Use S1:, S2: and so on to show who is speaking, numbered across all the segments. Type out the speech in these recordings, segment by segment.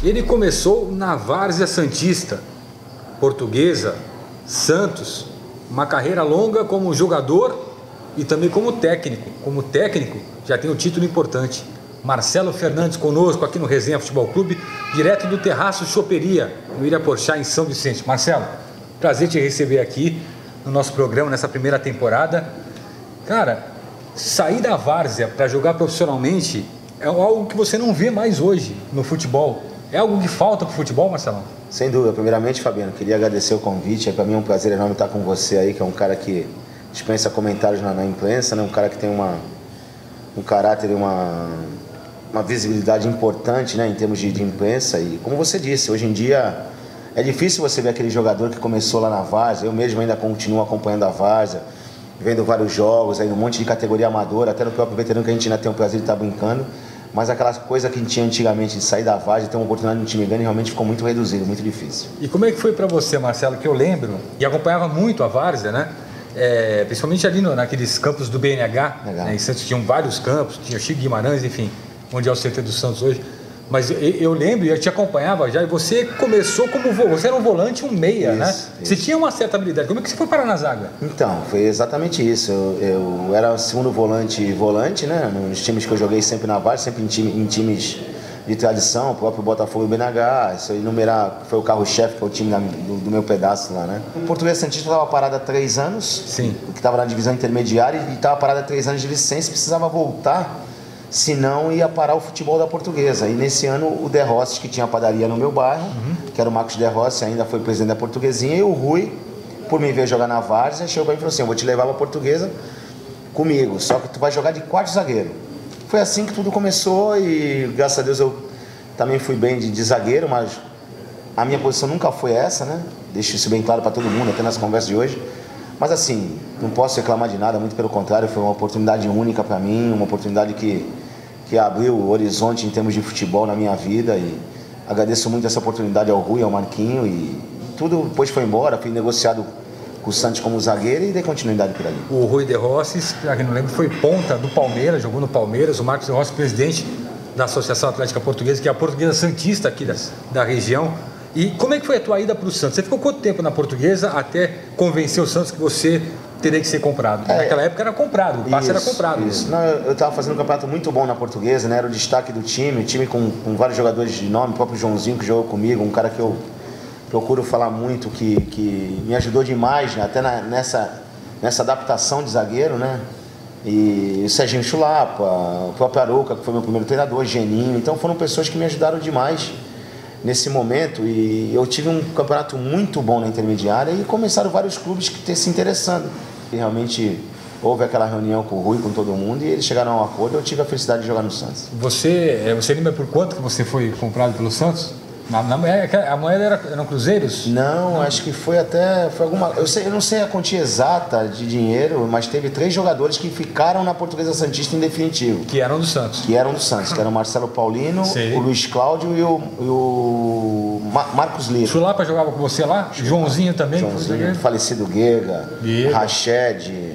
S1: Ele começou na Várzea Santista, Portuguesa, Santos, uma carreira longa como jogador e também como técnico. Como técnico, já tem um título importante. Marcelo Fernandes conosco aqui no Resenha Futebol Clube, direto do Terraço Choperia, no Iraporchá, em São Vicente. Marcelo, prazer te receber aqui no nosso programa, nessa primeira temporada. Cara, sair da várzea para jogar profissionalmente é algo que você não vê mais hoje no futebol. É algo que falta para o futebol, Marcelão?
S2: Sem dúvida. Primeiramente, Fabiano, queria agradecer o convite. Para mim é um prazer enorme estar com você aí, que é um cara que dispensa comentários na imprensa, né? Um cara que tem um caráter e uma visibilidade importante, né, em termos de imprensa. E como você disse, hoje em dia é difícil você ver aquele jogador que começou lá na várzea. Eu mesmo ainda continuo acompanhando a várzea, vendo vários jogos, aí um monte de categoria amadora, até no próprio veterano, que a gente ainda tem o prazer de estar brincando. Mas aquela coisa que a gente tinha antigamente de sair da várzea e ter uma oportunidade no time grande realmente ficou muito reduzido, muito difícil.
S1: E como é que foi para você, Marcelo, que eu lembro e acompanhava muito a várzea, né? Principalmente ali naqueles campos do BNH, né? Em Santos tinham vários campos, tinha o Chico Guimarães, enfim, onde é o CT do Santos hoje. Mas eu lembro, e eu te acompanhava já, e você começou como você era um volante, um meia, né? Você tinha uma certa habilidade. Como é que você foi parar na zaga?
S2: Então, foi exatamente isso. Eu era segundo volante, né? Nos times que eu joguei sempre na várzea, sempre em times de tradição, o próprio Botafogo e o BNH. Isso aí foi o carro-chefe, que é o time do meu pedaço lá, né? O Portuguesa Santista estava parado há 3 anos,
S1: sim,
S2: que estava na divisão intermediária, e estava parado há 3 anos de licença, precisava voltar, senão ia parar o futebol da Portuguesa. E nesse ano o De Rossi, que tinha a padaria no meu bairro, que era o Marcos De Rossi, ainda foi presidente da Portuguesinha, e o Rui, por me ver jogar na várzea, chegou para mim e falou assim: eu vou te levar para a Portuguesa comigo, só que tu vai jogar de quarto zagueiro. Foi assim que tudo começou, e graças a Deus eu também fui bem de zagueiro, mas a minha posição nunca foi essa, né? Deixo isso bem claro para todo mundo, até nas conversas de hoje. Mas assim, não posso reclamar de nada, muito pelo contrário, foi uma oportunidade única para mim, uma oportunidade que abriu o horizonte em termos de futebol na minha vida, e agradeço muito essa oportunidade ao Rui, ao Marquinho, e tudo depois foi embora, fui negociado com o Santos como zagueiro e dei continuidade por ali.
S1: O Rui De Rossi, para quem não lembra, foi ponta do Palmeiras, jogou no Palmeiras. O Marcos De Rossi, presidente da Associação Atlética Portuguesa, que é a Portuguesa Santista aqui da região. E como é que foi a tua ida para o Santos? Você ficou quanto tempo na Portuguesa até convencer o Santos que você teria que ser comprado? Naquela época era comprado, o passe era comprado.
S2: Isso. Não, eu estava fazendo um campeonato muito bom na Portuguesa, né? Era o destaque do time, com vários jogadores de nome, o próprio Joãozinho, que jogou comigo, um cara que eu procuro falar muito, que me ajudou demais, né? Até nessa adaptação de zagueiro, né? E o Serginho Chulapa, o próprio Arouca, que foi meu primeiro treinador, Geninho. Então foram pessoas que me ajudaram demais nesse momento, e eu tive um campeonato muito bom na intermediária, e começaram vários clubes que se interessando. E realmente houve aquela reunião com o Rui, com todo mundo, e eles chegaram a um acordo, e eu tive a felicidade de jogar no Santos.
S1: Você lembra por quanto que você foi comprado pelo Santos? A moeda eram cruzeiros?
S2: Não, acho que foi alguma... Eu não sei a quantia exata de dinheiro, mas teve 3 jogadores que ficaram na Portuguesa Santista em definitivo.
S1: Que eram do Santos.
S2: Que eram o Marcelo Paulino, o Luiz Cláudio e o Marcos Lira.
S1: Chulapa jogava com você lá? Joãozinho também?
S2: Joãozinho, falecido Guega, Rached,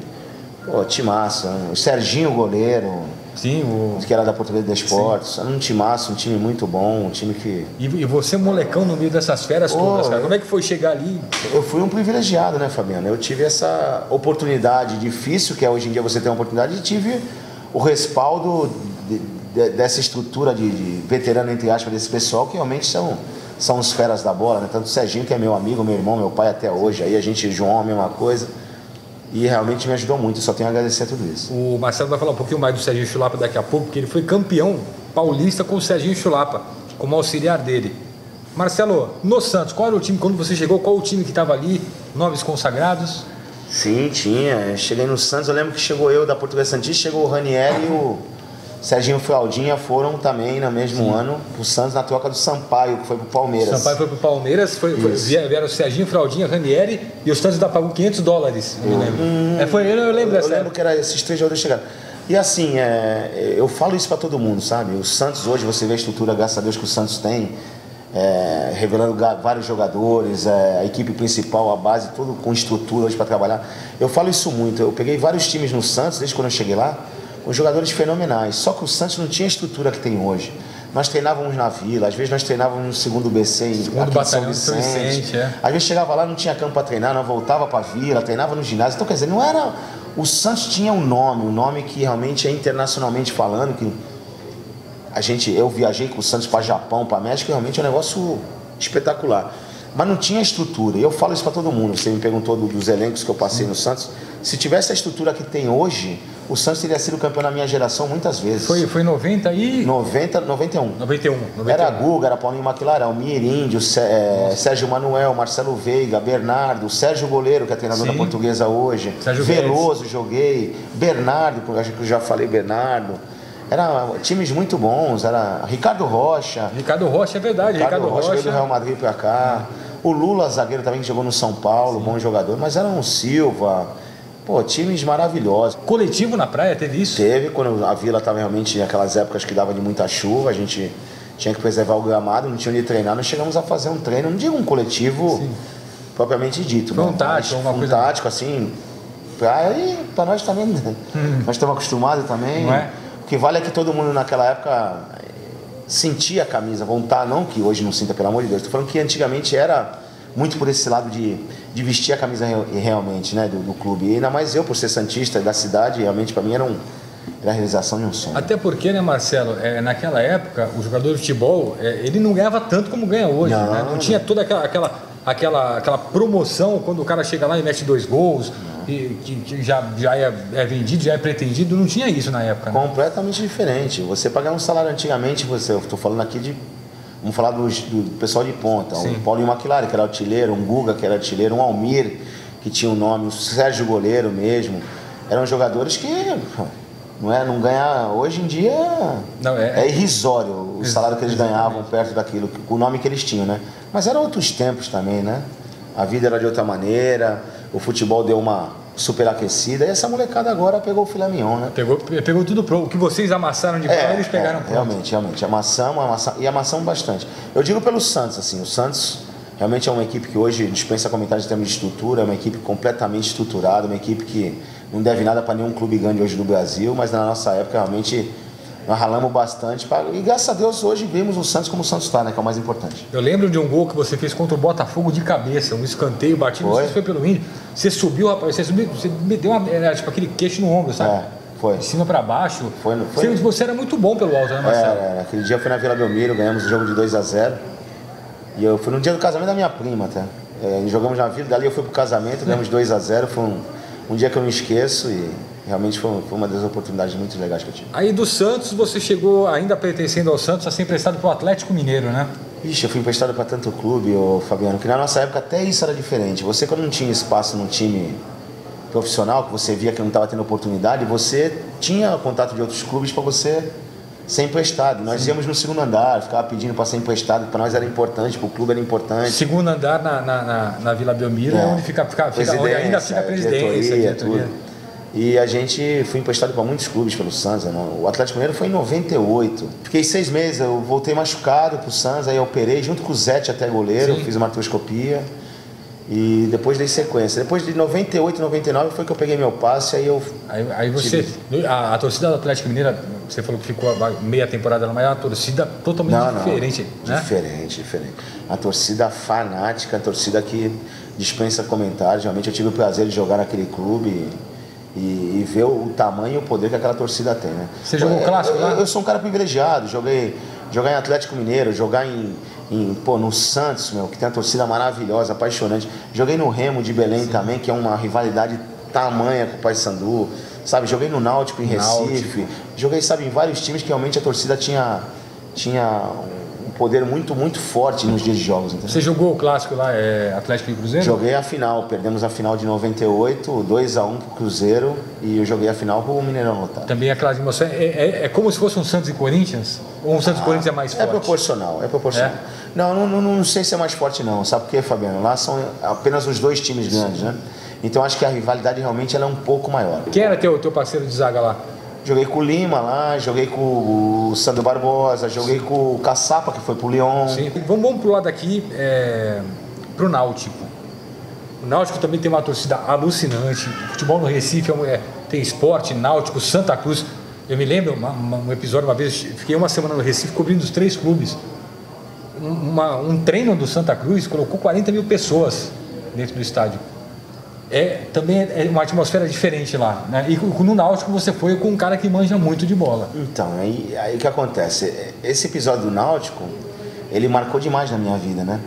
S2: timaço. O Serginho, goleiro.
S1: Sim,
S2: que era da Portuguesa de Esportes. Era um timaço, um time muito bom, um time que...
S1: E você, molecão, no meio dessas feras todas, cara, como é que foi chegar ali?
S2: Eu fui um privilegiado, né, Fabiano? Eu tive essa oportunidade difícil, que é hoje em dia você ter uma oportunidade, e tive o respaldo dessa estrutura de veterano, entre aspas, desse pessoal, que realmente são os feras da bola, né? Tanto o Serginho, que é meu amigo, meu irmão, meu pai até hoje, aí a gente, João, a mesma coisa. E realmente me ajudou muito, eu só tenho a agradecer a tudo isso.
S1: O Marcelo vai falar um pouquinho mais do Serginho Chulapa daqui a pouco, porque ele foi campeão paulista com o Serginho Chulapa, como auxiliar dele. Marcelo, no Santos, qual era o time, quando você chegou, qual o time que estava ali, nomes consagrados?
S2: Sim, tinha. Cheguei no Santos, eu lembro que chegou eu da Portuguesa Santista, chegou o Ranieri e o Serginho Fraldinha, foram também no mesmo ano pro Santos, na troca do Sampaio, que foi pro Palmeiras.
S1: Sampaio foi pro Palmeiras, vieram o Serginho Fraldinha, Ranieri, e o Santos ainda pagou $500, eu me lembro. Eu lembro dessa.
S2: Eu lembro que era esses 3 jogadores chegaram. E assim, eu falo isso para todo mundo, sabe? O Santos hoje, você vê a estrutura, graças a Deus, que o Santos tem, revelando vários jogadores, a equipe principal, a base, tudo com estrutura hoje para trabalhar. Eu falo isso muito. Eu peguei vários times no Santos, desde quando eu cheguei lá, com jogadores fenomenais. Só que o Santos não tinha a estrutura que tem hoje. Nós treinávamos na Vila, às vezes nós treinávamos no segundo BC em
S1: Segundo Batalhão de São Vicente.
S2: Às vezes chegava lá, não tinha campo para treinar, nós voltava para a Vila, treinava no ginásio. Então, quer dizer, não era... O Santos tinha um nome que realmente é internacionalmente falando, que eu viajei com o Santos para Japão, para México, realmente é um negócio espetacular. Mas não tinha estrutura. E eu falo isso para todo mundo. Você me perguntou dos elencos que eu passei no Santos. Se tivesse a estrutura que tem hoje, o Santos teria sido campeão na minha geração muitas vezes.
S1: Foi 90 e...
S2: 91.
S1: 91.
S2: Era Guga, era Paulinho Maquilarão, Mir Índio, Sérgio Manuel, Marcelo Veiga, Bernardo, Sérgio Goleiro, que é treinador da Portuguesa hoje,
S1: Sérgio
S2: Veloso, joguei, Bernardo, acho que eu já falei Bernardo. Eram times muito bons, era Ricardo Rocha.
S1: Ricardo Rocha, é verdade. Ricardo Rocha
S2: veio do Real Madrid pra cá. O Lula, zagueiro também, que jogou no São Paulo, bom jogador. Mas era um Silva, times maravilhosos.
S1: Coletivo na praia, teve isso?
S2: Teve, quando a Vila estava realmente naquelas épocas que dava de muita chuva, a gente tinha que preservar o gramado, não tinha onde treinar. Nós chegamos a fazer um treino, não digo um coletivo propriamente dito.
S1: Foi um tático,
S2: uma coisa... tático, assim, pra nós também, nós estamos acostumados também.
S1: Não é?
S2: O que vale é que todo mundo naquela época sentia a camisa, vontade, não que hoje não sinta, pelo amor de Deus. Estou falando que antigamente era muito por esse lado de vestir a camisa realmente, né, do clube. E ainda mais eu, por ser santista da cidade, realmente para mim era a realização de um sonho.
S1: Até porque, né, Marcelo, naquela época, o jogador de futebol, ele não ganhava tanto como ganha hoje.
S2: Não,
S1: né? Não tinha toda aquela promoção quando o cara chega lá e mete 2 gols. Que já é vendido, já é pretendido, não tinha isso na época. Né?
S2: Completamente diferente. Você pagar um salário antigamente, eu estou falando aqui vamos falar do pessoal de ponta,
S1: Sim.
S2: Um Paulinho Maquilari, que era artilheiro, um Guga, que era artilheiro, um Almir, que tinha um nome, o Sérgio Goleiro mesmo. Eram jogadores que não ganhar hoje em dia é irrisório o salário que eles ganhavam perto daquilo, o nome que eles tinham, né? Mas eram outros tempos também, né? A vida era de outra maneira, o futebol deu uma superaquecida e essa molecada agora pegou o filé mignon, né?
S1: Pegou tudo pronto. O que vocês amassaram de pão, eles pegaram pronto.
S2: Realmente. Amassamos bastante. Eu digo pelo Santos, assim, o Santos realmente é uma equipe que hoje dispensa comentários em termos de estrutura, é uma equipe completamente estruturada, uma equipe que não deve nada para nenhum clube grande hoje do Brasil, mas na nossa época realmente nós ralamos bastante e graças a Deus hoje vemos o Santos como o Santos está, né, que é o mais importante.
S1: Eu lembro de um gol que você fez contra o Botafogo de cabeça, um escanteio batido, não sei se foi pelo índio. Você subiu, rapaz, você me deu tipo aquele queixo no ombro, sabe?
S2: Foi.
S1: De cima para baixo.
S2: Foi.
S1: Você era muito bom pelo alto, né, Marcelo?
S2: Aquele dia foi na Vila Belmiro, ganhamos o jogo de 2-0. E eu fui no dia do casamento da minha prima, até. Jogamos na Vila, dali eu fui pro casamento, ganhamos 2-0. Foi um dia que eu não esqueço e realmente foi uma das oportunidades muito legais que eu tive.
S1: Aí do Santos, você chegou, ainda pertencendo ao Santos, a ser emprestado para o Atlético Mineiro, né?
S2: Ixi, eu fui emprestado para tanto clube, Fabiano, que na nossa época até isso era diferente. Você, quando não tinha espaço num time profissional, que você via que não estava tendo oportunidade, você tinha contato de outros clubes para você ser emprestado. Nós íamos no segundo andar, ficava pedindo para ser emprestado, para nós era importante, para o clube era importante.
S1: Segundo andar na Vila Belmiro, onde onde ainda fica a presidência, diretoria.
S2: E a gente foi emprestado para muitos clubes pelo Santos. O Atlético Mineiro foi em 98. Fiquei 6 meses, eu voltei machucado pro Santos, aí eu operei junto com o Zete até goleiro, fiz uma artroscopia e depois dei sequência. Depois de 98, 99 foi que eu peguei meu passe,
S1: aí você... A torcida do Atlético Mineiro, você falou que ficou meia temporada lá, mas é uma torcida totalmente diferente. Né?
S2: Diferente. A torcida fanática, a torcida que dispensa comentários. Realmente eu tive o prazer de jogar naquele clube e ver o tamanho e o poder que aquela torcida tem, né?
S1: Você jogou clássico lá?
S2: Eu sou um cara privilegiado, jogar em Atlético Mineiro, jogar no Santos, que tem uma torcida maravilhosa, apaixonante. Joguei no Remo de Belém também, que é uma rivalidade tamanha com o Paysandu, sabe? Joguei no Náutico em Recife, joguei, sabe, em vários times que realmente a torcida tinha um poder muito, muito forte nos dias de jogos. Entendeu?
S1: Você jogou o clássico lá, Atlético e Cruzeiro?
S2: Joguei a final, perdemos a final de 98, 2-1 pro Cruzeiro, e eu joguei a final pro Mineirão lotado.
S1: Também aquela emoção, é como se fosse um Santos e Corinthians? Ou um Santos e Corinthians é mais forte?
S2: É proporcional. Não sei se é mais forte não, sabe por quê, Fabiano? Lá são apenas os 2 times grandes, né? Então acho que a rivalidade realmente ela é um pouco maior.
S1: Quem era teu parceiro de zaga lá?
S2: Joguei com o Lima lá, joguei com o Sandro Barbosa, joguei com o Caçapa, que foi pro Lyon.
S1: Sim. Vamos pro lado aqui, pro Náutico. O Náutico também tem uma torcida alucinante. O futebol no Recife tem Esporte, Náutico, Santa Cruz. Eu me lembro um episódio, uma vez, fiquei uma semana no Recife cobrindo os 3 clubes. Um treino do Santa Cruz colocou 40 mil pessoas dentro do estádio. Também é uma atmosfera diferente lá, né? E no Náutico você foi com um cara que manja muito de bola.
S2: Então, aí o que acontece? Esse episódio do Náutico, ele marcou demais na minha vida, né?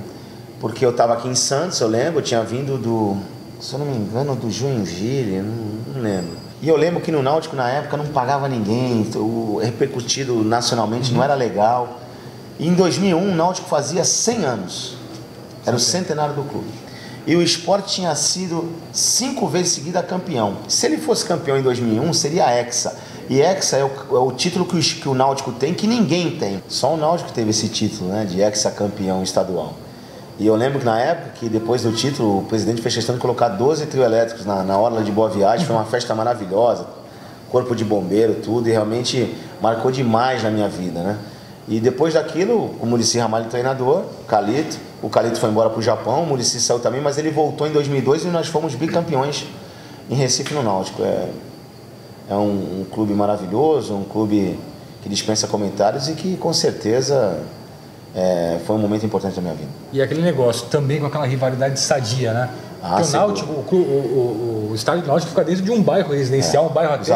S2: Porque eu estava aqui em Santos, eu lembro, eu tinha vindo se eu não me engano, do Joinville, não lembro. E eu lembro que no Náutico, na época, não pagava ninguém, o repercutido nacionalmente não era legal. E em 2001, o Náutico fazia 100 anos. Era o centenário do clube. E o Sport tinha sido 5 vezes seguida campeão. Se ele fosse campeão em 2001, seria a Hexa. E Hexa é o título que o Náutico tem, que ninguém tem. Só o Náutico teve esse título, né, de Hexa campeão estadual. E eu lembro que na época, que depois do título, o presidente fez questão de colocar 12 trio elétricos na orla de Boa Viagem. Foi uma festa maravilhosa, corpo de bombeiro, tudo, e realmente marcou demais na minha vida, né? E depois daquilo, o Muricy Ramalho treinador, o Calito foi embora para o Japão, o Muricy saiu também, mas ele voltou em 2002 e nós fomos bicampeões em Recife, no Náutico. É um clube maravilhoso, um clube que dispensa comentários e que com certeza foi um momento importante da minha vida.
S1: E aquele negócio também com aquela rivalidade sadia, né? Porque o Náutico, o estádio do Náutico fica dentro de um bairro residencial, um bairro até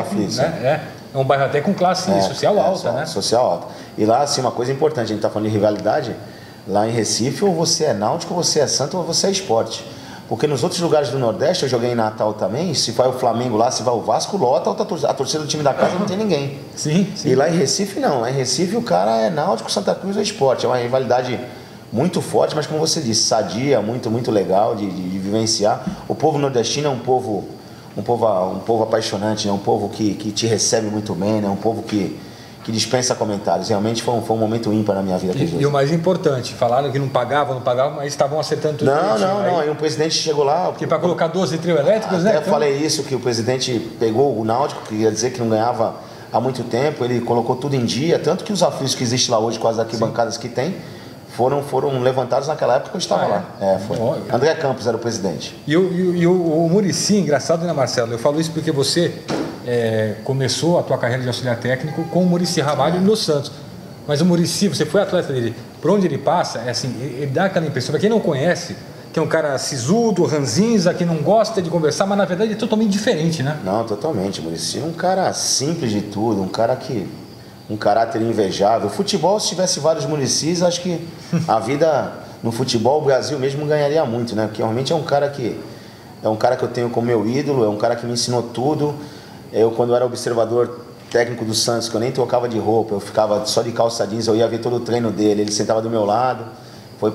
S1: é um bairro até com classe social alta, né?
S2: Social alta. E lá, assim, uma coisa importante, a gente está falando de rivalidade, lá em Recife, ou você é Náutico, ou você é Santo, ou você é Sport. Porque nos outros lugares do Nordeste, eu joguei em Natal também, se vai o Flamengo lá, se vai o Vasco, lota, a torcida do time da casa não tem ninguém.
S1: Sim.
S2: E lá em Recife, não. Lá em Recife, o cara é Náutico, Santa Cruz ou Sport. É uma rivalidade muito forte, mas como você disse, sadia, muito, muito legal de vivenciar. O povo nordestino é um povo apaixonante, né? Um povo que te recebe muito bem, né? Um povo que dispensa comentários. Realmente foi um momento ímpar na minha vida.
S1: E o mais importante, falaram que não pagavam, mas estavam acertando tudo.
S2: Não. Aí o presidente chegou lá...
S1: Porque para colocar 12 trio elétricos, né?
S2: Eu falei isso, que o presidente pegou o Náutico, que ia dizer que não ganhava há muito tempo, ele colocou tudo em dia, tanto que os aflitos que existem lá hoje, com as arquibancadas que tem, foram levantados naquela época que eu estava lá. Foi. André Campos era o presidente.
S1: E o Muricy, engraçado, né, Marcelo? Eu falo isso porque você começou a tua carreira de auxiliar técnico com o Muricy Ramalho no Santos. Mas o Muricy, você foi atleta dele, por onde ele passa, ele dá aquela impressão, para quem não conhece, que é um cara sisudo, ranzinza, que não gosta de conversar, mas na verdade é totalmente diferente, né?
S2: Não, totalmente. O Muricy é um cara simples de tudo, um caráter invejável. O futebol, se tivesse vários Muricys, acho que a vida no futebol, o Brasil mesmo ganharia muito, né? Porque realmente é um cara que eu tenho como meu ídolo, é um cara que me ensinou tudo. Eu, quando era observador técnico do Santos, que eu nem trocava de roupa, eu ficava só de calça jeans, eu ia ver todo o treino dele, ele sentava do meu lado. Foi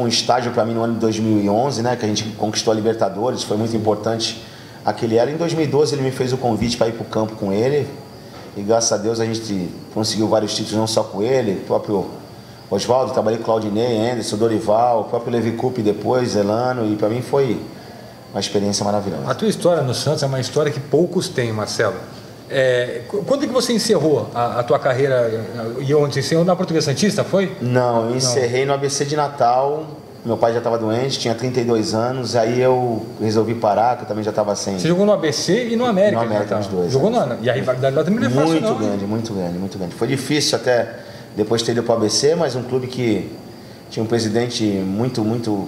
S2: um estágio para mim no ano de 2011, né? Que a gente conquistou a Libertadores, foi muito importante aquele ano. Em 2012 ele me fez o convite para ir para o campo com ele. E graças a Deus a gente conseguiu vários títulos, não só com ele, o próprio Oswaldo, trabalhei com Claudinei, Anderson, Dorival, o próprio Levi Coupe depois, Elano, e para mim foi uma experiência maravilhosa.
S1: A tua história no Santos é uma história que poucos têm, Marcelo. Quando é que você encerrou a tua carreira? E onde você encerrou? Na Portuguesa Santista, foi?
S2: Não, eu encerrei no ABC de Natal. Meu pai já estava doente, tinha 32 anos, aí eu resolvi parar, que eu também já estava sem...
S1: Você jogou no ABC e no América.
S2: No América, os dois.
S1: Jogou e a rivalidade lá também não é fácil,
S2: muito grande, muito grande, muito grande. Foi difícil até depois ter ido para o ABC, mas um clube que tinha um presidente muito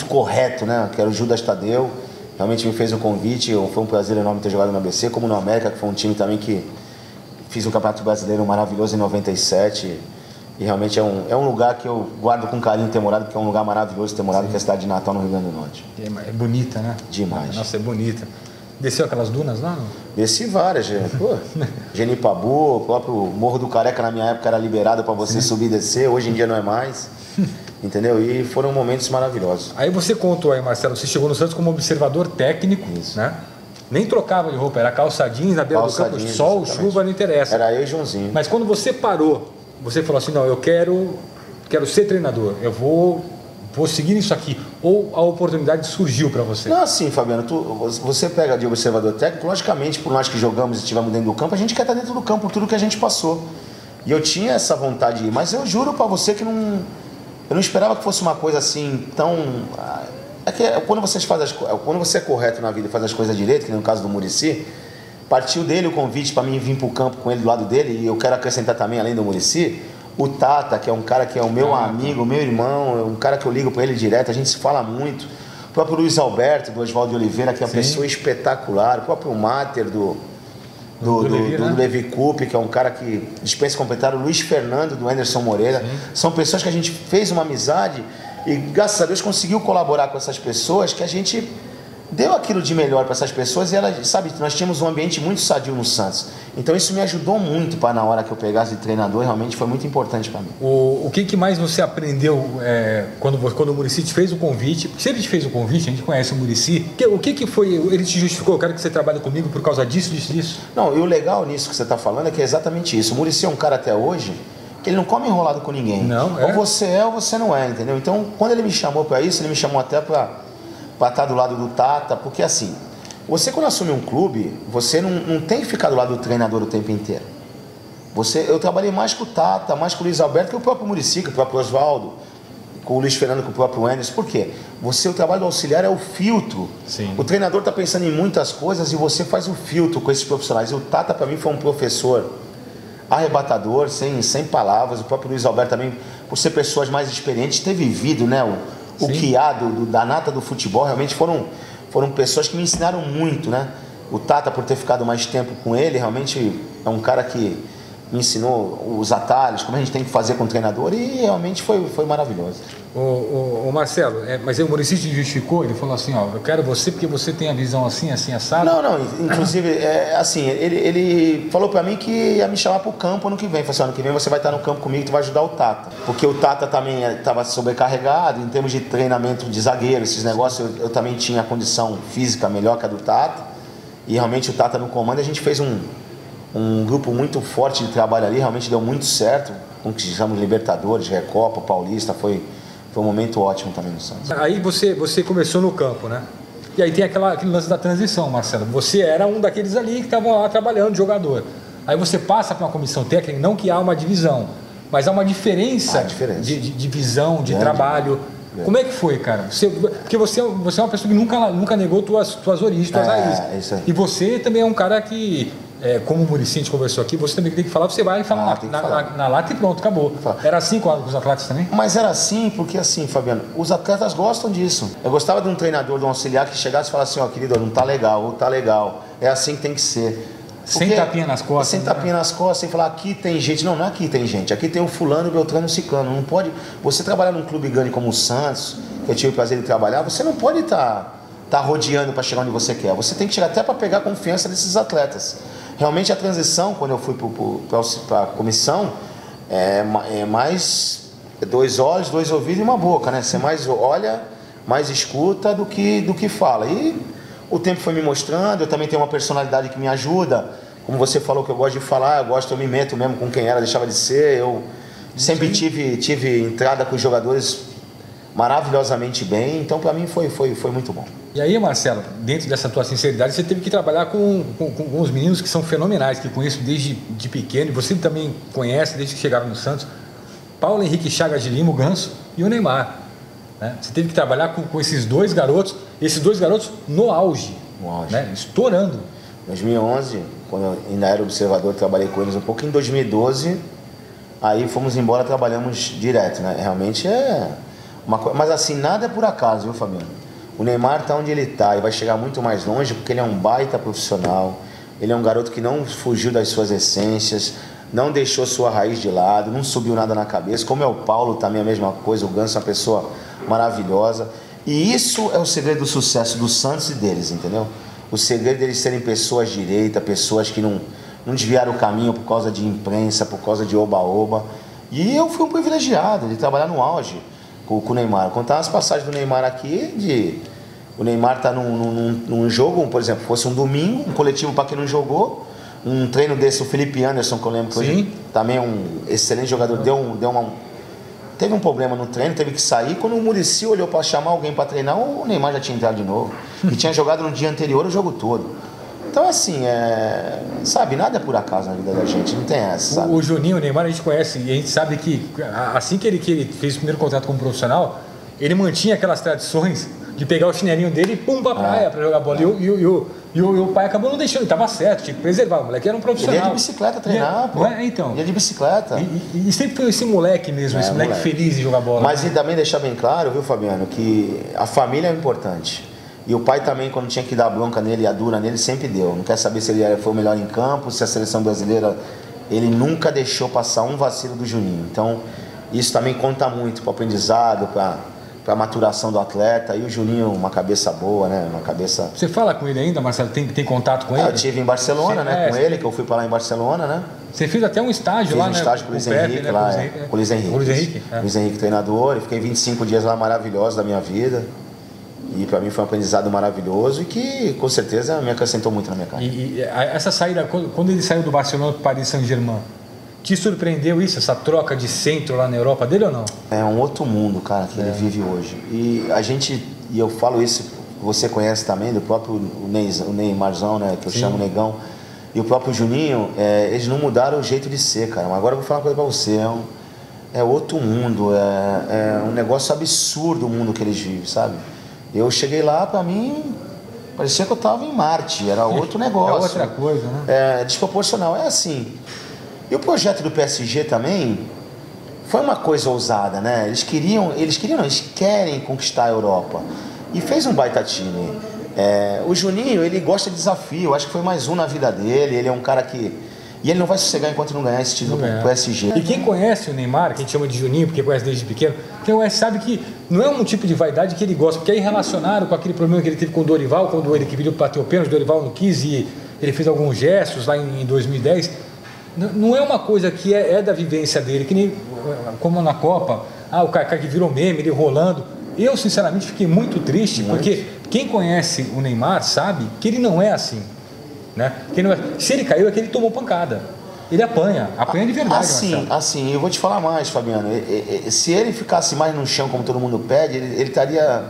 S2: correto, né? Que era o Judas Tadeu. Realmente me fez um convite, foi um prazer enorme ter jogado no ABC, como no América, que foi um time também que fiz um Campeonato Brasileiro maravilhoso em 97. E realmente é um lugar que eu guardo com carinho ter morado, porque é um lugar maravilhoso ter morado, que é a cidade de Natal, no Rio Grande do Norte.
S1: É bonita, né?
S2: Demais.
S1: Nossa, é bonita. Desceu aquelas dunas lá? Não?
S2: Desci várias, Genipabu, o próprio Morro do Careca na minha época era liberado para você subir e descer, hoje em dia não é mais. Entendeu? E foram momentos maravilhosos.
S1: Aí você contou aí, Marcelo, você chegou no Santos como observador técnico, né? Nem trocava de roupa, era calça jeans na beira do campo, sol, exatamente. Chuva, não interessa.
S2: Era eu e Joãozinho.
S1: Mas quando você parou, você falou assim, não, eu quero ser treinador, eu vou seguir isso aqui. Ou a oportunidade surgiu para você?
S2: Não, assim, Fabiano, você pega de observador técnico, logicamente, por nós que jogamos e estivemos dentro do campo, a gente quer estar dentro do campo por tudo que a gente passou. E eu tinha essa vontade de ir, mas eu juro para você que eu não esperava que fosse uma coisa assim tão... quando você é correto na vida e faz as coisas direito, que no caso do Muricy, Partiu dele o convite para mim vir para o campo com ele do lado dele, e eu quero acrescentar também, além do Muricy, o Tata, que é um cara que é o meu amigo, meu irmão, é um cara que eu ligo para ele direto, a gente se fala muito. O próprio Luiz Alberto, do Oswaldo de Oliveira, que é uma pessoa espetacular. O próprio Mater, do Levi Coupe, que é um cara que dispensa comentário. O Luiz Fernando, do Anderson Moreira. Sim. São pessoas que a gente fez uma amizade e, graças a Deus, conseguiu colaborar com essas pessoas, que a gente deu aquilo de melhor para essas pessoas. E elas, sabe, nós tínhamos um ambiente muito sadio no Santos. Então isso me ajudou muito para, na hora que eu pegasse de treinador, realmente foi muito importante para mim.
S1: O que mais você aprendeu quando o Muricy te fez o convite? Se ele te fez o convite, a gente conhece o Muricy. O que foi? Ele te justificou? Eu quero que você trabalhe comigo por causa disso, disso.
S2: Não, e o legal nisso que você está falando é que é exatamente isso. O Muricy é um cara até hoje que ele não come enrolado com ninguém.
S1: Não,
S2: ou você é ou você não é, entendeu? Então, quando ele me chamou para isso, ele me chamou até para estar do lado do Tata, porque assim, você quando assume um clube, você não tem que ficar do lado do treinador o tempo inteiro. Eu trabalhei mais com o Tata, mais com o Luiz Alberto, que o próprio Muricy, que o próprio Oswaldo, com o Luiz Fernando, com o próprio Anderson. Por quê? O trabalho do auxiliar é o filtro.
S1: Sim.
S2: O treinador está pensando em muitas coisas e você faz o filtro com esses profissionais. E o Tata, para mim, foi um professor arrebatador, sem palavras. O próprio Luiz Alberto também, por ser pessoas mais experientes, ter vivido, né, o que há da nata do futebol. Realmente foram pessoas que me ensinaram muito, né? O Tata, por ter ficado mais tempo com ele, realmente é um cara que me ensinou os atalhos, como a gente tem que fazer com o treinador, e realmente foi maravilhoso.
S1: O Marcelo, mas o Muricy te justificou? Ele falou assim, ó, eu quero você porque você tem a visão assim, assim, assado?
S2: Não, inclusive, assim, ele falou pra mim que ia me chamar pro campo ano que vem. Falou assim, ano que vem você vai estar no campo comigo e tu vai ajudar o Tata. Porque o Tata também estava sobrecarregado, em termos de treinamento de zagueiro, esses negócios, eu também tinha a condição física melhor que a do Tata, e realmente o Tata no comando, a gente fez um grupo muito forte de trabalho ali, realmente deu muito certo, conquistamos Libertadores, Recopa, Paulista, foi um momento ótimo também no Santos.
S1: Aí você começou no campo, né? E aí tem aquele lance da transição, Marcelo. Você era um daqueles ali que estavam lá trabalhando, jogador. Aí você passa para uma comissão técnica, não que há uma divisão, mas há uma diferença, de visão, de trabalho. Como é que foi, cara? Porque você é uma pessoa que nunca negou tuas origens, tuas raízes.
S2: Isso aí.
S1: E você também é um cara que, como o Muricy, a gente conversou aqui, você também tem que falar, você vai e fala na lata e pronto, acabou. Era assim com os atletas também?
S2: Mas era assim, porque assim, Fabiano, os atletas gostam disso. Eu gostava de um treinador, de um auxiliar que chegasse e falasse assim, ó, querido, não tá legal, ou tá legal. É assim que tem que ser.
S1: Sem tapinha nas costas.
S2: Sem tapinha nas costas, sem falar aqui tem gente. Não é aqui tem gente. Aqui tem o fulano, o Beltrano, o Ciclano. Não pode. Você trabalhar num clube grande como o Santos, que eu tive o prazer de trabalhar, você não pode tá rodeando para chegar onde você quer. Você tem que chegar até para pegar a confiança desses atletas. Realmente a transição, quando eu fui para a comissão, é mais 2 olhos, 2 ouvidos e uma boca, né? Você mais olha, mais escuta do que fala. E o tempo foi me mostrando, eu também tenho uma personalidade que me ajuda. Como você falou que eu gosto de falar, eu me meto mesmo com quem era, deixava de ser. Eu sempre tive entrada com os jogadores maravilhosamente bem, então para mim foi muito bom.
S1: E aí, Marcelo, dentro dessa tua sinceridade, você teve que trabalhar com uns meninos que são fenomenais, que eu conheço desde pequeno, e você também conhece desde que chegaram no Santos, Paulo Henrique Chagas de Lima, o Ganso, e o Neymar. Né? Você teve que trabalhar com esses dois garotos no auge, né? Estourando.
S2: Em 2011, quando eu ainda era observador, trabalhei com eles um pouco. Em 2012, aí fomos embora, trabalhamos direto, né? Realmente é uma coisa. Mas assim, nada é por acaso, viu, Fabiano? O Neymar está onde ele está e vai chegar muito mais longe porque ele é um baita profissional. Ele é um garoto que não fugiu das suas essências, não deixou sua raiz de lado, não subiu nada na cabeça. Como é o Paulo, também a mesma coisa. O Ganso é uma pessoa maravilhosa. E isso é o segredo do sucesso do Santos e deles, entendeu? O segredo deles serem pessoas direitas, pessoas que não desviaram o caminho por causa de imprensa, por causa de oba-oba. E eu fui um privilegiado de trabalhar no auge com o Neymar. Vou contar as passagens do Neymar aqui, o Neymar tá num jogo, por exemplo, fosse um domingo, um coletivo para quem não jogou, um treino desse, o Felipe Anderson, que eu lembro que hoje também é um excelente jogador, teve um problema no treino, teve que sair. Quando o Muricy olhou para chamar alguém para treinar, o Neymar já tinha entrado de novo. E tinha jogado no dia anterior o jogo todo. Então, assim, sabe, nada é por acaso na vida da gente, não tem essa, sabe?
S1: O Juninho, o Neymar, a gente conhece e a gente sabe que assim que ele fez o primeiro contrato como profissional, ele mantinha aquelas tradições de pegar o chinelinho dele e pum pra praia pra jogar bola. E o pai acabou não deixando, ele estava certo, tinha que preservar. O moleque era um profissional.
S2: Ele ia de bicicleta treinar, pô.
S1: Então.
S2: Ele ia de bicicleta.
S1: E sempre foi esse moleque mesmo, esse moleque feliz em jogar bola.
S2: Mas e também deixar bem claro, viu, Fabiano, que a família é importante. E o pai também, quando tinha que dar bronca nele, a dura nele, sempre deu. Não quer saber se ele foi o melhor em campo, se a seleção brasileira... Ele nunca deixou passar um vacilo do Juninho. Então, isso também conta muito para o aprendizado, para a maturação do atleta. E o Juninho, uma cabeça boa, né? Uma cabeça...
S1: Você fala com ele ainda, Marcelo? Tem contato com ele?
S2: Eu estive em Barcelona, com ele, que eu fui para lá em Barcelona, né?
S1: Você fez até um estágio lá, né?
S2: Fiz um estágio com o Luiz Henrique lá, com o Luiz Henrique. Luiz Henrique, treinador. E fiquei 25 dias lá maravilhosos da minha vida. E para mim foi um aprendizado maravilhoso e que com certeza me acrescentou muito na minha carreira.
S1: E essa saída, quando ele saiu do Barcelona para o Paris Saint-Germain, te surpreendeu isso, essa troca de centro lá na Europa dele ou não?
S2: É um outro mundo, cara, que ele vive hoje. E a gente, e eu falo isso, você conhece também, do próprio Neymarzão, né, que eu chamo Negão, e o próprio Juninho, eles não mudaram o jeito de ser, cara. Mas agora eu vou falar uma coisa pra você, é outro mundo, é um negócio absurdo o mundo que eles vivem, sabe? Eu cheguei lá, pra mim, parecia que eu tava em Marte, era outro negócio.
S1: É outra coisa, né?
S2: É desproporcional, é assim. E o projeto do PSG também foi uma coisa ousada, né? Eles querem conquistar a Europa. E fez um baita time. O Juninho, ele gosta de desafio, acho que foi mais um na vida dele, ele é um cara que... E ele não vai sossegar enquanto não ganhar esse título pro PSG.
S1: E quem conhece o Neymar, que a gente chama de Juninho, porque conhece desde pequeno, quem conhece sabe que não é um tipo de vaidade que ele gosta, porque aí relacionaram com aquele problema que ele teve com o Dorival, quando ele que pediu para bater o pênalti, o Dorival não quis e ele fez alguns gestos lá em 2010. Não é uma coisa que é da vivência dele, que nem como na Copa, o Kaká que virou meme, ele rolando. Eu, sinceramente, fiquei muito triste, porque quem conhece o Neymar sabe que ele não é assim. Né? Se ele caiu é que ele tomou pancada. Ele apanha de verdade.
S2: Assim, eu vou te falar mais, Fabiano. Se ele ficasse mais no chão, como todo mundo pede, ele estaria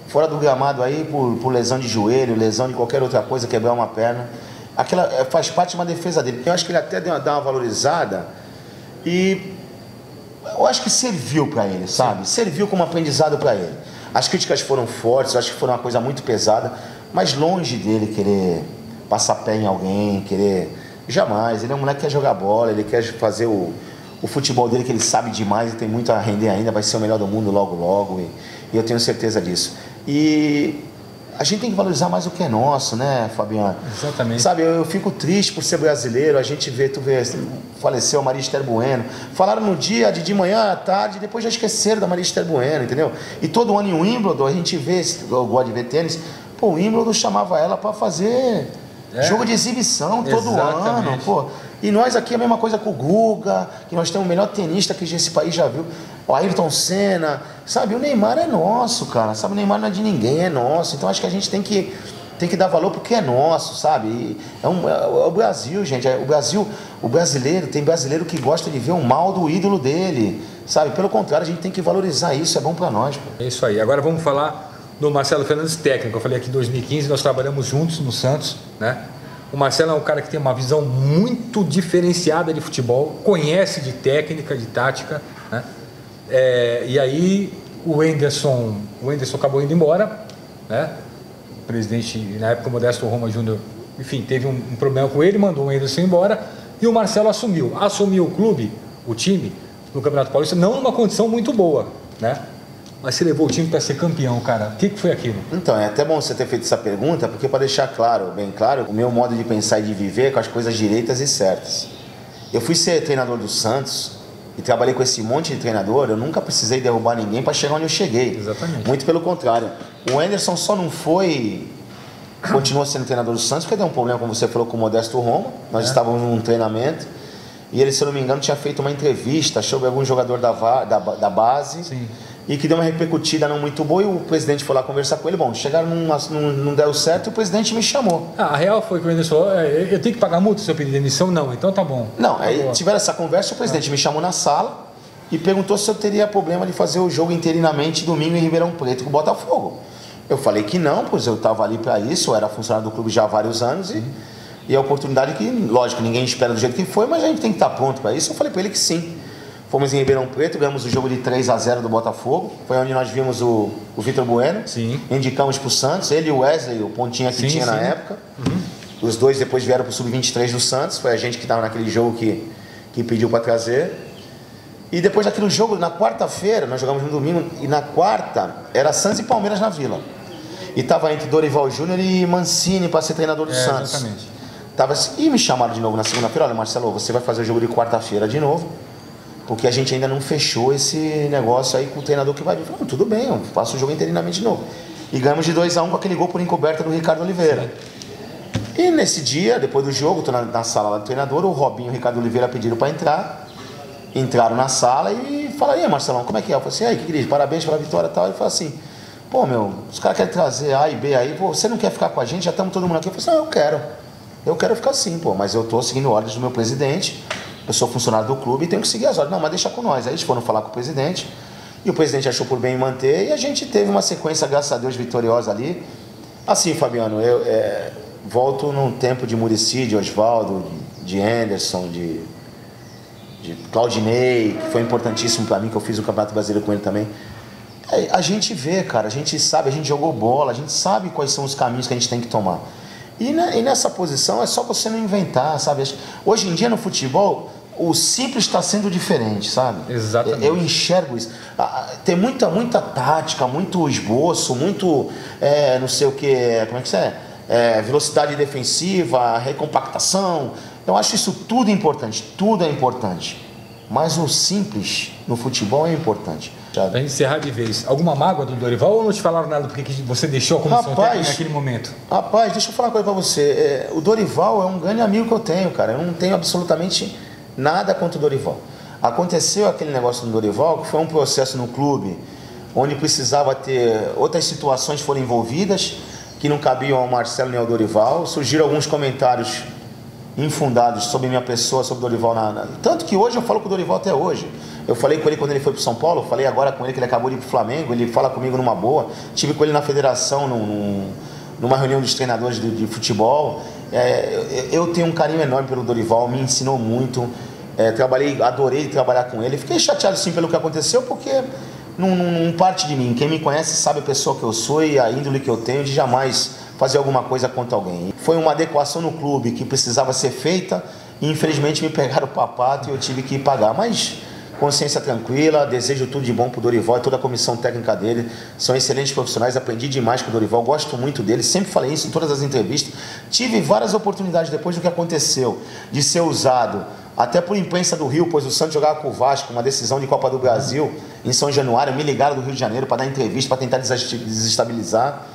S2: fora do gramado aí por lesão de joelho, lesão de qualquer outra coisa, quebrar uma perna. Aquela faz parte de uma defesa dele. Eu acho que ele até dá uma valorizada e eu acho que serviu para ele, sabe? Serviu como aprendizado para ele. As críticas foram fortes, eu acho que foi uma coisa muito pesada, mas longe dele querer passar pé em alguém, querer... Jamais. Ele é um moleque que quer jogar bola, ele quer fazer o futebol dele, que ele sabe demais e tem muito a render ainda, vai ser o melhor do mundo logo, logo, e eu tenho certeza disso. E a gente tem que valorizar mais o que é nosso, né, Fabiano?
S1: Exatamente.
S2: Sabe, eu fico triste por ser brasileiro, a gente vê, faleceu a Maria Esther Bueno, falaram no dia, de manhã, à tarde, depois já esqueceram da Maria Esther Bueno, entendeu? E todo ano em Wimbledon, a gente vê, eu gosto de ver tênis, o Wimbledon chamava ela para fazer... jogo de exibição todo ano, pô. E nós aqui a mesma coisa com o Guga, que nós temos o melhor tenista que esse país já viu, o Ayrton Senna, sabe? O Neymar é nosso, cara, sabe? O Neymar não é de ninguém, é nosso. Então acho que a gente tem que dar valor porque é nosso, sabe? É o Brasil, gente. O brasileiro, tem brasileiro que gosta de ver o mal do ídolo dele, sabe? Pelo contrário, a gente tem que valorizar isso, é bom pra nós, pô.
S1: É isso aí. Agora vamos falar do Marcelo Fernandes, técnico. Eu falei aqui em 2015, nós trabalhamos juntos no Santos, né? O Marcelo é um cara que tem uma visão muito diferenciada de futebol, conhece de técnica, de tática, né? E aí o Wenderson acabou indo embora, né? O presidente, na época, o Modesto Roma Júnior, enfim, teve um problema com ele, mandou o Wenderson embora e o Marcelo assumiu o clube, o time, no Campeonato Paulista, não numa condição muito boa, né? Mas você levou o time para ser campeão, cara. O que foi aquilo? Então,
S2: é até bom você ter feito essa pergunta, porque para deixar claro, bem claro, o meu modo de pensar e de viver é com as coisas direitas e certas. Eu fui ser treinador do Santos e trabalhei com esse monte de treinador, eu nunca precisei derrubar ninguém para chegar onde eu cheguei.
S1: Exatamente.
S2: Muito pelo contrário. O Anderson só não foi... Continuou sendo treinador do Santos, porque deu um problema, como você falou, com o Modesto Roma. Nós estávamos num treinamento e ele, se eu não me engano, tinha feito uma entrevista sobre algum jogador da base. Sim. E que deu uma repercutida não muito boa e o presidente foi lá conversar com ele. Bom, chegaram, não deu certo e o presidente me chamou.
S1: A real foi que o Anderson falou, eu tenho que pagar multa se eu pedir demissão? Não, então tá bom.
S2: Não, aí tiveram essa conversa, o presidente me chamou na sala e perguntou se eu teria problema de fazer o jogo interinamente domingo em Ribeirão Preto com o Botafogo. Eu falei que não, pois eu estava ali para isso, eu era funcionário do clube já há vários anos e a oportunidade que, lógico, ninguém espera do jeito que foi, mas a gente tem que estar pronto para isso. Eu falei para ele que sim. Fomos em Ribeirão Preto, ganhamos o jogo de 3-0 do Botafogo. Foi onde nós vimos o Vitor Bueno.
S1: Sim.
S2: Indicamos pro Santos, ele e o Wesley, o pontinha que tinha na época. Os dois depois vieram pro Sub-23 do Santos. Foi a gente que estava naquele jogo que pediu para trazer. E depois daquele jogo, na quarta-feira, nós jogamos no domingo, e na quarta era Santos e Palmeiras na Vila. E tava entre Dorival Júnior e Mancini para ser treinador do Santos.
S1: Exatamente.
S2: E me chamaram de novo na segunda-feira, olha Marcelo, você vai fazer o jogo de quarta-feira de novo, porque a gente ainda não fechou esse negócio aí com o treinador que vai vir. Eu falei, tudo bem, eu faço o jogo interinamente de novo. E ganhamos de 2-1 com aquele gol por encoberta do Ricardo Oliveira. E nesse dia, depois do jogo, estou na sala lá do treinador, o Robinho e o Ricardo Oliveira pediram para entrar. Entraram na sala e falaram, e aí Marcelão, como é que é? Eu falei assim, aí, que parabéns pela vitória e tal. Ele falou assim, pô meu, os caras querem trazer A e B aí, pô, você não quer ficar com a gente? Já estamos todo mundo aqui. Eu falei assim, eu quero ficar sim, pô, mas eu estou seguindo ordens do meu presidente, eu sou funcionário do clube e tenho que seguir as ordens. Não, mas deixa com nós. Aí eles foram falar com o presidente e o presidente achou por bem manter e a gente teve uma sequência, graças a Deus, vitoriosa ali. Assim, Fabiano, eu volto num tempo de Muricy, de Osvaldo, de Anderson, de Claudinei, que foi importantíssimo para mim, que eu fiz o Campeonato Brasileiro com ele também. A gente vê, cara, a gente sabe, a gente jogou bola, a gente sabe quais são os caminhos que a gente tem que tomar. E nessa posição é só você não inventar, sabe? Hoje em dia no futebol, o simples está sendo diferente, sabe?
S1: Exatamente.
S2: Eu enxergo isso. Tem muita tática, muito esboço, muito não sei o que, como é que é? Velocidade defensiva, recompactação. Eu acho isso tudo é importante. Mas o simples no futebol é importante.
S1: Para encerrar de vez, alguma mágoa do Dorival ou não te falaram nada porque você deixou a comissão técnica naquele momento?
S2: Rapaz, deixa eu falar uma coisa para você. O Dorival é um grande amigo que eu tenho, cara. Eu não tenho absolutamente nada contra o Dorival. Aconteceu aquele negócio do Dorival, que foi um processo no clube, onde precisava ter outras situações foram envolvidas, que não cabiam ao Marcelo nem ao Dorival. Surgiram alguns comentários infundados sobre minha pessoa, sobre o Dorival. Tanto que hoje eu falo com o Dorival até hoje. Eu falei com ele quando ele foi para São Paulo, falei agora com ele que ele acabou de ir para o Flamengo, ele fala comigo numa boa. Tive com ele na federação, numa reunião dos treinadores de futebol. Eu tenho um carinho enorme pelo Dorival, me ensinou muito. Adorei trabalhar com ele. Fiquei chateado sim pelo que aconteceu, porque não parte de mim. Quem me conhece sabe a pessoa que eu sou e a índole que eu tenho de jamais fazer alguma coisa contra alguém. Foi uma adequação no clube que precisava ser feita e infelizmente me pegaram o papato e eu tive que pagar. Mas consciência tranquila, desejo tudo de bom pro Dorival e toda a comissão técnica dele. São excelentes profissionais, aprendi demais com o Dorival, gosto muito dele, sempre falei isso em todas as entrevistas. Tive várias oportunidades depois do que aconteceu, de ser usado, até por imprensa do Rio, pois o Santos jogava com o Vasco, uma decisão de Copa do Brasil, em São Januário, me ligaram do Rio de Janeiro para dar entrevista, para tentar desestabilizar.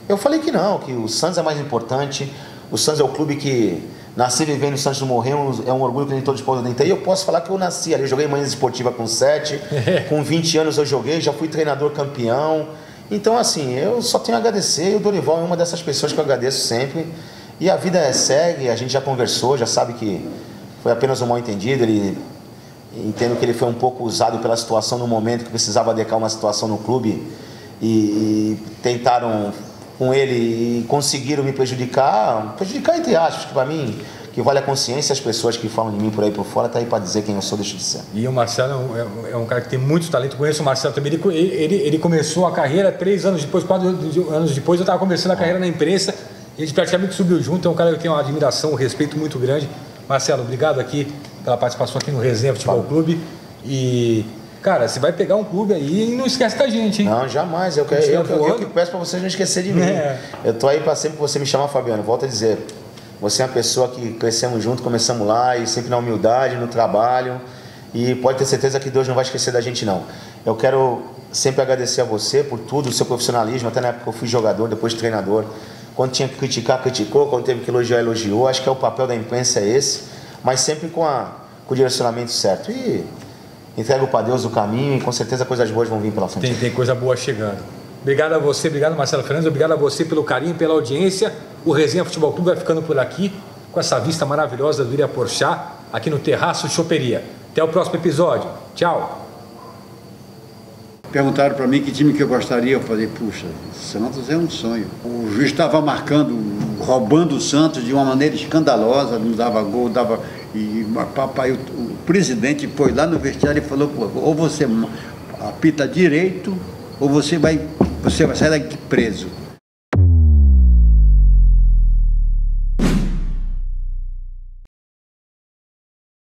S2: Eu falei que não, que o Santos é mais importante, o Santos é o clube que nasci vivendo, o Santos não morreu, é um orgulho que nem todos podem ter. E eu posso falar que eu nasci ali, eu joguei manhã esportiva com 7, com 20 anos eu joguei, já fui treinador campeão. Então assim, eu só tenho a agradecer, e o Dorival é uma dessas pessoas que eu agradeço sempre. E a vida segue, a gente já conversou, já sabe que foi apenas um mal entendido, entendo que ele foi um pouco usado pela situação no momento que precisava adequar uma situação no clube e tentaram com ele e conseguiram me prejudicar entre aspas, que para mim, que vale a consciência, as pessoas que falam de mim por aí por fora, tá aí para dizer quem eu sou, deixa de ser.
S1: E o Marcelo é um cara que tem muito talento, conheço o Marcelo também, ele começou a carreira 3 anos depois, 4 anos depois, eu estava começando a carreira na imprensa, e a gente praticamente subiu junto, é um cara que eu tenho uma admiração, um respeito muito grande. Marcelo, obrigado aqui pela participação aqui no Resenha Futebol Clube, e cara, você vai pegar um clube aí e não esquece da gente, hein?
S2: Não, jamais. Eu que peço para vocês não esquecerem de mim. Eu tô aí para sempre que você me chamar, Fabiano. Volto a dizer, você é uma pessoa que crescemos junto, começamos lá e sempre na humildade, no trabalho. E pode ter certeza que Deus não vai esquecer da gente, não. Eu quero sempre agradecer a você por tudo, o seu profissionalismo, até na época que eu fui jogador, depois treinador. Quando tinha que criticar, criticou. Quando teve que elogiar, elogiou. Acho que o papel da imprensa é esse, mas sempre com o direcionamento certo. E entrego para Deus o caminho e com certeza coisas boas vão vir pela frente.
S1: Tem coisa boa chegando. Obrigado a você, obrigado Marcelo Fernandes, obrigado a você pelo carinho, pela audiência. O Resenha Futebol Clube vai ficando por aqui com essa vista maravilhosa do Ilha Porchá, aqui no Terraço Choperia. Até o próximo episódio. Tchau.
S3: Perguntaram para mim que time que eu gostaria. Eu falei, puxa, Santos é um sonho. O juiz estava marcando, roubando o Santos de uma maneira escandalosa, não dava gol, E papai, o presidente foi lá no vestiário e falou, pô, ou você apita direito, ou você vai sair daqui preso.